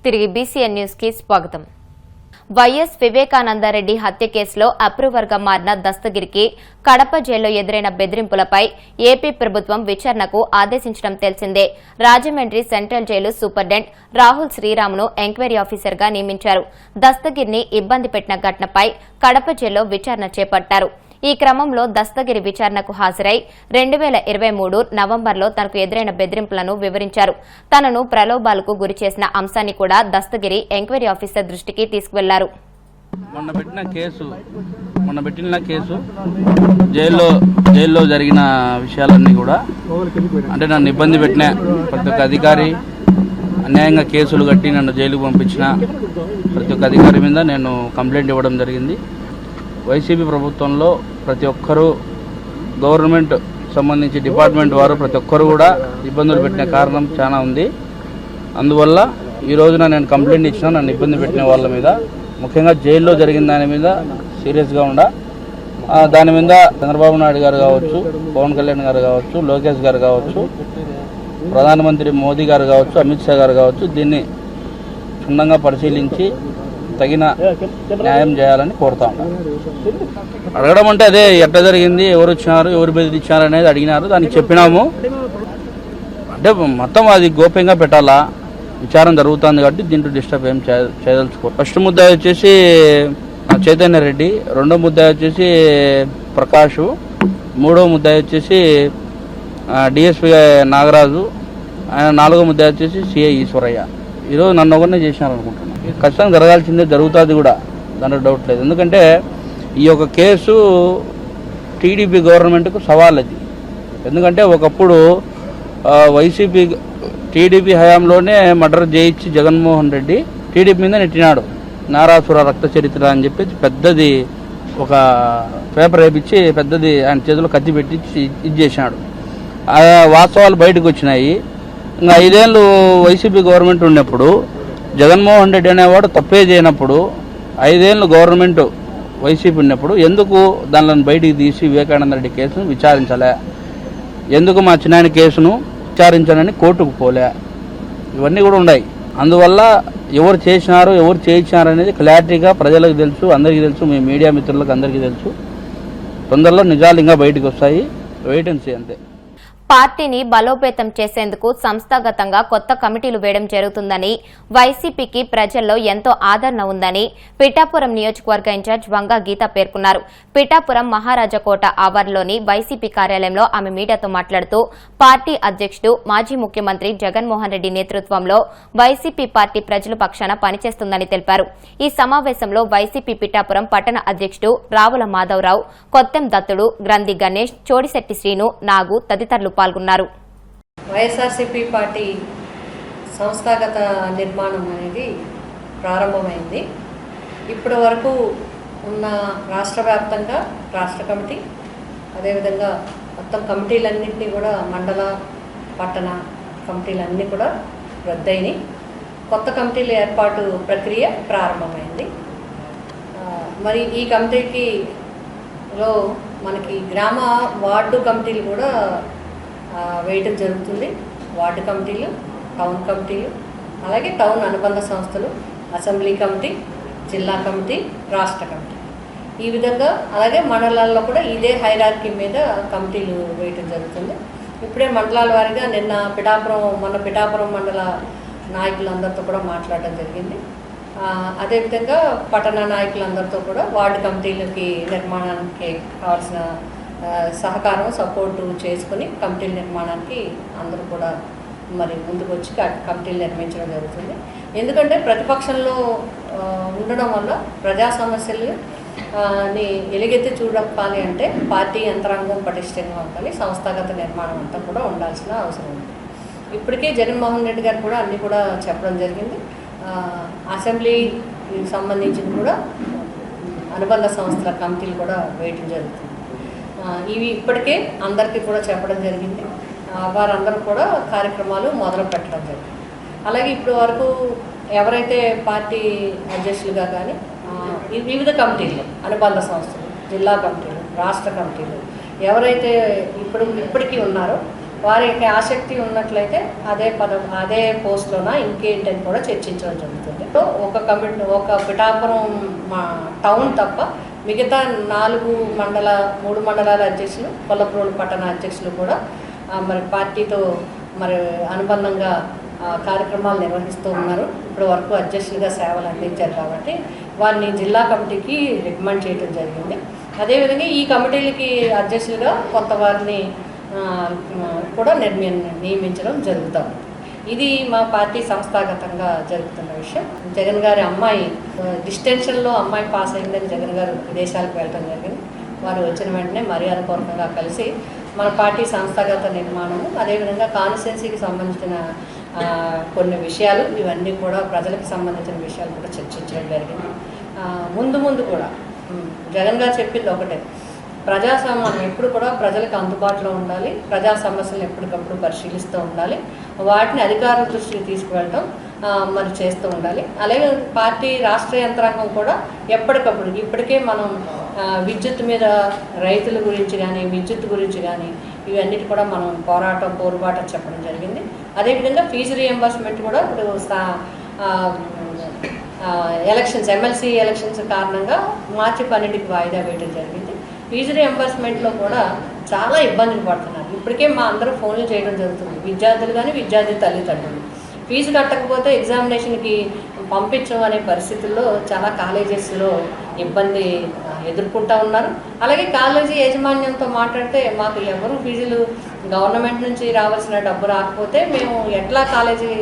తిరిగి BCN news కి స్వాగతం. వైఎస్ వివేకానందరెడ్డి హత్య కేసులో అప్రూవర్గా మారిన దస్తగిరికి కడప జైల్లో ఎదురైన బెదిరింపులపై ఏపీ ప్రభుత్వం విచారణకు ఆదేశించడం తెలిసిందే. Rajahmundry central jail superintendent Rahul శ్రీరామ్ను ఎంక్వైరీ ఆఫీసర్గా నియమించారు. దస్తగిరిని ఇబ్బంది పెట్టిన ఘటనపై కడప జైల్లో విచారణ చేపట్టారు. ఈ క్రమంలో దస్తగిరి విచారణకు హాజరై 2023 నవంబర్లో తనకు ఎదురైన బెదిరింపులను వివరించారు. తనను ప్రలోభాలకు గురిచేసిన అంశాన్ని కూడా దస్తగిరి ఎంక్వైరీ ఆఫీసర్ దృష్టికి తీసుకువెళ్లారు. మొన్న పెట్టిన కేసు జైల్లో జరిగిన విషయాలన్నీ కూడా అంటే నన్ను ఇబ్బంది పెట్టిన ప్రతి ఒక్క అధికారి, అన్యాయంగా కేసులు కట్టి నన్ను జైలుకు పంపించిన ప్రతి ఒక్క అధికారి మీద నేను కంప్లైంట్ ఇవ్వడం జరిగింది. వైసీపీ ప్రభుత్వంలో ప్రతి ఒక్కరూ గవర్నమెంట్ సంబంధించి డిపార్ట్మెంట్ వారు ప్రతి ఒక్కరు కూడా ఇబ్బందులు పెట్టిన కారణం చాలా ఉంది. అందువల్ల ఈ రోజున నేను కంప్లైంట్ ఇచ్చిన నన్ను ఇబ్బంది పెట్టిన వాళ్ళ మీద, ముఖ్యంగా జైల్లో జరిగిన దాని మీద సీరియస్గా దాని మీద చంద్రబాబు నాయుడు గారు కావచ్చు, పవన్ కళ్యాణ్ గారు కావచ్చు, లోకేష్ గారు కావచ్చు, ప్రధానమంత్రి మోదీ గారు కావచ్చు, అమిత్ షా గారు కావచ్చు, దీన్ని క్షుణ్ణంగా పరిశీలించి తగిన న్యాయం చేయాలని కోరుతా ఉన్నాను. అడగడం అంటే అదే ఎట్లా జరిగింది, ఎవరు వచ్చినారు, ఎవరు బెదిరించారు అనేది అడిగినారు. దానికి చెప్పినాము. అంటే మొత్తం అది గోప్యంగా పెట్టాలా, విచారణ జరుగుతుంది కాబట్టి దీంట్లో డిస్టర్బ్ ఏం చేయదలుచుకో. ఫస్ట్ ముద్దాయి వచ్చేసి చైతన్య రెడ్డి, రెండో ముద్దాయి వచ్చేసి ప్రకాష్, మూడో ముద్దాయి వచ్చేసి డిఎస్పీ నాగరాజు, ఆయన నాలుగో ముద్దాయి వచ్చేసి సిఐ ఈశ్వరయ్య. ఈరోజు నన్ను ఒకరినే చేసినారు అనుకుంటున్నాను. ఖచ్చితంగా జరగాల్సిందే, జరుగుతుంది కూడా, దాంట్లో డౌట్ లేదు. ఎందుకంటే ఈ యొక్క కేసు టీడీపీ గవర్నమెంట్కు సవాల్ అది. ఎందుకంటే ఒకప్పుడు టీడీపీ హయాంలోనే మర్డర్ చేయించి జగన్మోహన్ రెడ్డి టీడీపీ మీద నెట్టినాడు. నారాసుర రక్త చరిత్ర అని చెప్పి పెద్దది ఒక పేపర్ వేయించి పెద్దది ఆయన చేతిలో కత్తి పెట్టించి ఇది చేసినాడు. ఆ వాస్తవాలు బయటకు వచ్చినాయి. ఇంకా 5 ఏళ్ళు వైసీపీ గవర్నమెంట్ ఉన్నప్పుడు జగన్మోహన్ రెడ్డి అనేవాడు తప్పే చేయనప్పుడు 5 ఏళ్ళు గవర్నమెంట్ వైసీపీ ఉన్నప్పుడు ఎందుకు దానిని బయటికి తీసి వివేకానంద రెడ్డి కేసును విచారించలే, ఎందుకు మా చిన్నాయన కేసును విచారించాలని కోర్టుకు పోలే, ఇవన్నీ కూడా ఉన్నాయి. అందువల్ల ఎవరు చేసినారు, ఎవరు చేయించినారు అనేది క్లారిటీగా ప్రజలకు తెలుసు, అందరికీ తెలుసు, మీ మీడియా మిత్రులకు అందరికీ తెలుసు. తొందరలో నిజాలు ఇంకా బయటకు వస్తాయి. వెయిట్ అండ్ సీ అంతే. పార్టీని బలోపేతం చేసేందుకు సంస్థాగతంగా కొత్త కమిటీలు వేయడం జరుగుతుందని, వైసీపీకి ప్రజల్లో ఎంతో ఆదరణ ఉందని పిఠాపురం నియోజకవర్గ ఇన్ఛార్జ్ వంగ గీత పేర్కొన్నారు. పిఠాపురం మహారాజాకోట ఆవరణలోని వైసీపీ కార్యాలయంలో ఆమె మీడియాతో మాట్లాడుతూ పార్టీ అధ్యక్షుడు మాజీ ముఖ్యమంత్రి జగన్మోహన్ రెడ్డి నేతృత్వంలో వైసీపీ పార్టీ ప్రజల పక్షాన పనిచేస్తుందని తెలిపారు. ఈ సమావేశంలో వైసీపీ పిఠాపురం పట్టణ అధ్యక్షుడు రావుల మాధవరావు, కొత్తెం దత్తుడు, గ్రంథి గణేష్, చోడిశెట్టి శ్రీను, నాగు తదితరులు పాల్గొన్నారు. వైఎస్ఆర్సీపీ పార్టీ సంస్థాగత నిర్మాణం అనేది ప్రారంభమైంది. ఇప్పటి వరకు ఉన్న రాష్ట్ర వ్యాప్తంగా రాష్ట్ర కమిటీ, అదేవిధంగా మొత్తం కమిటీలన్నింటినీ కూడా మండల పట్టణ కమిటీలన్నీ కూడా రద్దయినాయి. కొత్త కమిటీల ఏర్పాటు ప్రక్రియ ప్రారంభమైంది. మరి ఈ కమిటీలో మనకి గ్రామ వార్డు కమిటీలు కూడా వేయటం జరుగుతుంది. వార్డు కమిటీలు, టౌన్ కమిటీలు, అలాగే టౌన్ అనుబంధ సంస్థలు, అసెంబ్లీ కమిటీ, జిల్లా కమిటీ, రాష్ట్ర కమిటీ, ఈ విధంగా అలాగే మండలాల్లో కూడా ఇదే హైరార్కీ మీద కమిటీలు వేయటం జరుగుతుంది. ఇప్పుడే మండలాల వారీగా మొన్న పిఠాపురం మండల నాయకులందరితో కూడా మాట్లాడడం జరిగింది. అదేవిధంగా పట్టణ నాయకులందరితో కూడా వార్డు కమిటీలకి నిర్మాణానికి కావాల్సిన సహకారం, సపోర్టు చేసుకుని కమిటీల నిర్మాణానికి అందరూ కూడా మరి ముందుకు వచ్చి కమిటీలు నిర్మించడం జరుగుతుంది. ఎందుకంటే ప్రతిపక్షంలో ఉండడం వల్ల ప్రజా సమస్యలు ఎలుగెత్తి చూడాలి అంటే పార్టీ యంత్రాంగం పటిష్టంగా ఉండాలి, సంస్థాగత నిర్మాణం అంతా కూడా ఉండాల్సిన అవసరం ఉంది. ఇప్పటికే జగన్మోహన్ రెడ్డి గారు కూడా అన్నీ కూడా చెప్పడం జరిగింది. అసెంబ్లీకి సంబంధించిన కూడా అనుబంధ సంస్థల కమిటీలు కూడా వేయటం జరుగుతుంది. ఇవి ఇప్పటికే అందరికీ కూడా చెప్పడం జరిగింది. వారందరూ కూడా కార్యక్రమాలు మొదలు పెట్టడం జరిగింది. అలాగే ఇప్పటి వరకు ఎవరైతే పార్టీ అధ్యక్షులుగా కానీ వివిధ కమిటీలు, అనుబంధ సంస్థలు, జిల్లా కమిటీలు, రాష్ట్ర కమిటీలు ఎవరైతే ఇప్పటికీ ఉన్నారో వారికి ఆసక్తి ఉన్నట్లయితే అదే పోస్ట్లోన ఇంకేంటని కూడా చర్చించడం జరుగుతుంది. ఒక పిఠాపురం టౌన్ తప్ప మిగతా 3 మండలాల అధ్యక్షులు, కొల్లప్రోలు పట్టణ అధ్యక్షులు కూడా మరి పార్టీతో మరి అనుబంధంగా కార్యక్రమాలు నిర్వహిస్తూ ఉన్నారు. ఇప్పటి వరకు అధ్యక్షులుగా సేవలు అందించారు కాబట్టి వారిని జిల్లా కమిటీకి రికమెండ్ చేయడం జరిగింది. అదేవిధంగా ఈ కమిటీలకి అధ్యక్షులుగా కొత్త వారిని కూడా నియమించడం జరుగుతుంది. ఇది మా పార్టీ సంస్థాగతంగా జరుగుతున్న విషయం. జగన్ గారి అమ్మాయి డిస్టెన్షన్లో అమ్మాయి పాస్ అయిందని జగన్ గారు విదేశాలకు వెళ్ళడం జరిగింది. వారు వచ్చిన వెంటనే మర్యాదపూర్వకంగా కలిసి మన పార్టీ సంస్థాగత నిర్మాణము, అదేవిధంగా కాన్స్టిట్యున్సీకి సంబంధించిన కొన్ని విషయాలు, ఇవన్నీ కూడా ప్రజలకు సంబంధించిన విషయాలు కూడా చర్చించడం జరిగింది. ముందు కూడా జగన్ గారు చెప్పింది ఒకటే, ప్రజాస్వామ్యం ఎప్పుడు కూడా ప్రజలకు అందుబాటులో ఉండాలి, ప్రజా సమస్యలను ఎప్పటికప్పుడు పరిశీలిస్తూ ఉండాలి, వాటిని అధికారుల దృష్టికి తీసుకువెళ్ళటం మరి చేస్తూ ఉండాలి. అలాగే పార్టీ రాష్ట్ర యంత్రాంగం కూడా ఎప్పటికప్పుడు ఇప్పటికే మనం విద్యుత్ మీద రైతుల గురించి కానీ విద్యుత్ గురించి కానీ ఇవన్నిటి కూడా మనం పోరుబాట చెప్పడం జరిగింది. అదేవిధంగా ఫీజు రీఎంబర్స్మెంట్ కూడా ఇప్పుడు ఎలక్షన్స్ ఎమ్మెల్సీ ఎలక్షన్స్ కారణంగా మార్చి 12కి వాయిదా వేయడం జరిగింది. ఫీజు రీఎంబర్స్మెంట్లో కూడా చాలా ఇబ్బందులు పడుతున్నారు. ఇప్పటికే మా అందరూ ఫోన్లు చేయడం జరుగుతుంది, విద్యార్థులు కానీ విద్యార్థి తల్లిదండ్రులు. ఫీజు కట్టకపోతే ఎగ్జామినేషన్కి పంపించడం అనే పరిస్థితుల్లో చాలా కాలేజెస్లో ఇబ్బంది ఎదుర్కొంటూ ఉన్నారు. అలాగే కాలేజీ యాజమాన్యంతో మాట్లాడితే మాకు ఎవరు ఫీజులు గవర్నమెంట్ నుంచి రావాల్సిన డబ్బు రాకపోతే మేము ఎట్లా కాలేజీ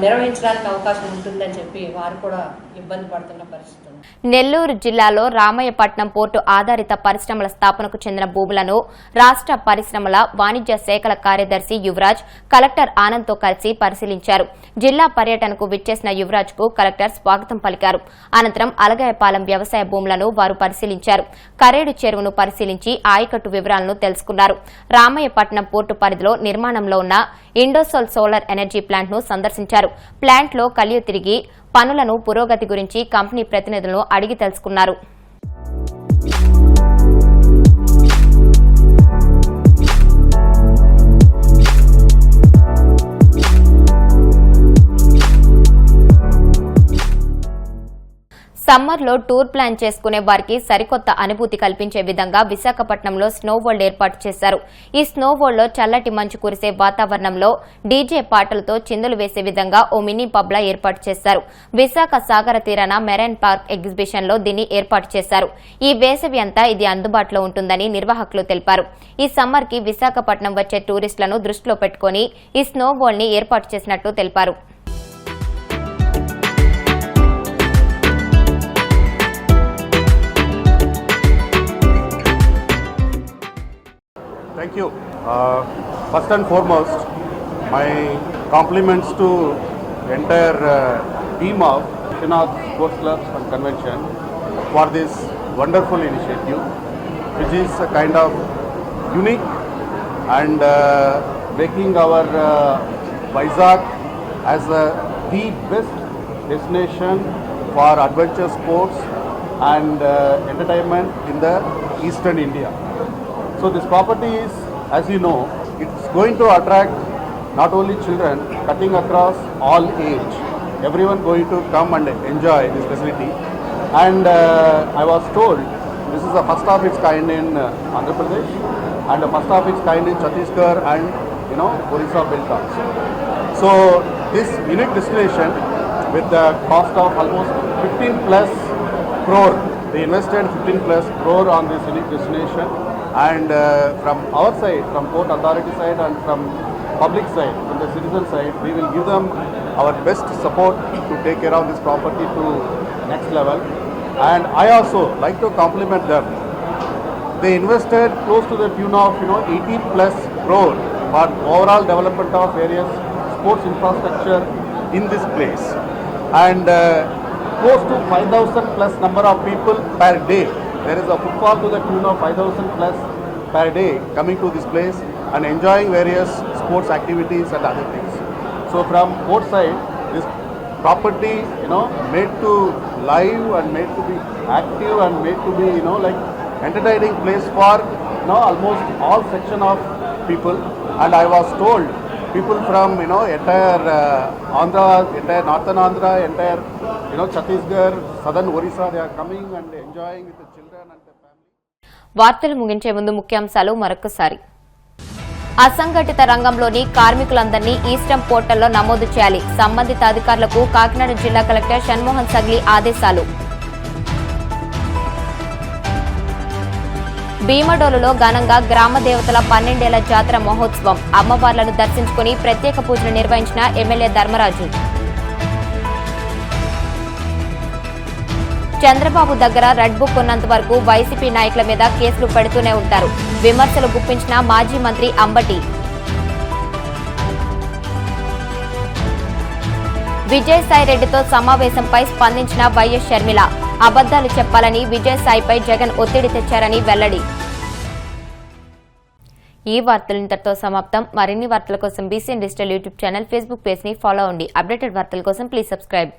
నిర్వహించడానికి అవకాశం ఉంటుందని చెప్పి వారు కూడా ఇబ్బంది పడుతున్న పరిస్థితి. నెల్లూరు జిల్లాలో రామయ్యపట్నం పోర్టు ఆధారిత పరిశ్రమల స్థాపనకు చెందిన భూములను రాష్ట్ర పరిశ్రమల వాణిజ్య శాఖల కార్యదర్శి యువరాజ్ కలెక్టర్ ఆనంద్తో కలిసి పరిశీలించారు. జిల్లా పర్యటనకు విచ్చేసిన యువరాజ్ కు కలెక్టర్ స్వాగతం పలికారు. అనంతరం అలగాయపాలెం వ్యవసాయ భూములను వారు పరిశీలించారు. కరేడు చెరువును పరిశీలించి ఆయకట్టు వివరాలను తెలుసుకున్నారు. రామయ్యపట్నం పోర్టు పరిధిలో నిర్మాణంలో ఉన్న ఇండోసోల్ సోలార్ ఎనర్జీ ప్లాంట్ ను సందర్శించారు. ప్లాంట్ లో కలియు తిరిగి పనులను పురోగతి గురించి కంపెనీ ప్రతినిధులను అడిగి తెలుసుకున్నారు. సమ్మర్లో టూర్ ప్లాన్ చేసుకునే వారికి సరికొత్త అనుభూతి కల్పించే విధంగా విశాఖపట్నంలో స్నో వరల్డ్ ఏర్పాటు చేశారు. ఈ స్నో వరల్డ్ లో చల్లటి మంచు కురిసే వాతావరణంలో డీజే పాటలతో చిందులు వేసే విధంగా ఓ మినీ పబ్లా ఏర్పాటు చేశారు. విశాఖ సాగర తీరాన మెరైన్ పార్క్ ఎగ్జిబిషన్ లో దీన్ని ఏర్పాటు చేశారు. ఈ వేసవి అంతా ఇది అందుబాటులో ఉంటుందని నిర్వాహకులు తెలిపారు. ఈ సమ్మర్ కి విశాఖపట్నం వచ్చే టూరిస్టులను దృష్టిలో పెట్టుకుని ఈ స్నో వరల్డ్ ని ఏర్పాటు చేసినట్లు తెలిపారు. Thank you. First and foremost, my compliments to entire team of Shinath Sports Clubs and Convention for this wonderful initiative, which is a kind of unique and making our Vizag as the best destination for adventure sports and entertainment in the Eastern India. So this property is, as you know, it's going to attract not only children, cutting across all age. Everyone going to come and enjoy this facility. And I was told this is the first of its kind in Andhra Pradesh and the first of its kind in Chhattisgarh and Orissa Beltals. So this unique destination with the cost of almost 15 plus crore, they invested 15 plus crore on this unique destination. And from our side, from Port Authority side and from public side, from the citizen side, we will give them our best support to take care of this property to next level. And I also like to compliment them. They invested close to the tune of 18 plus crore for overall development of various sports infrastructure in this place. And close to 5,000 plus number of people per day. There is a footfall to the tune of 5,000 plus per day coming to this place and enjoying various sports activities and other things. So from both sides, this property, made to live and made to be active and made to be, like entertaining place for, almost all section of people. and I was told people from entire Andhra, entire northern Andhra, entire Chhattisgarh, southern Orissa, they are coming and enjoying with the children and the family. వార్తలు ముగించే ముందు ముఖ్యాంశాలు మరొకసారి. అసంఘటిత రంగంలోని కార్మికులందరినీ eastern పోర్టల్లో నమోదు చేయాలి. సంబంధిత అధికారులకు కాకినాడ జిల్లా కలెక్టర్ షణ్మోహన్ సగ్లి ఆదేశాలు. భీమడోలులో ఘనంగా గ్రామ దేవతల 12 ఏళ్ల జాతర మహోత్సవం. అమ్మవార్లను దర్శించుకుని ప్రత్యేక పూజలు నిర్వహించిన ఎమ్మెల్యే ధర్మరాజు. చంద్రబాబు దగ్గర రెడ్ బుక్ ఉన్నంత వరకు వైసీపీ నాయకుల మీద కేసులు పెడుతూనే ఉంటారు. విమర్శలు గుప్పించిన మాజీ మంత్రి అంబటి. విజయసాయిరెడ్డితో సమావేశంపై స్పందించిన వైఎస్ షర్మిల. అబద్దాలు చెప్పాలని విజయసాయిపై జగన్ ఒత్తిడి తెచ్చారని వెల్లడి. ఈ వార్తలు ఇంతటితో సమాప్తం. మరిన్ని వార్తల కోసం BCN digital YouTube channel, Facebook page ని ఫాలో అవ్వండి. అప్డేటెడ్ వార్తల కోసం ప్లీజ్ సబ్స్క్రైబ్.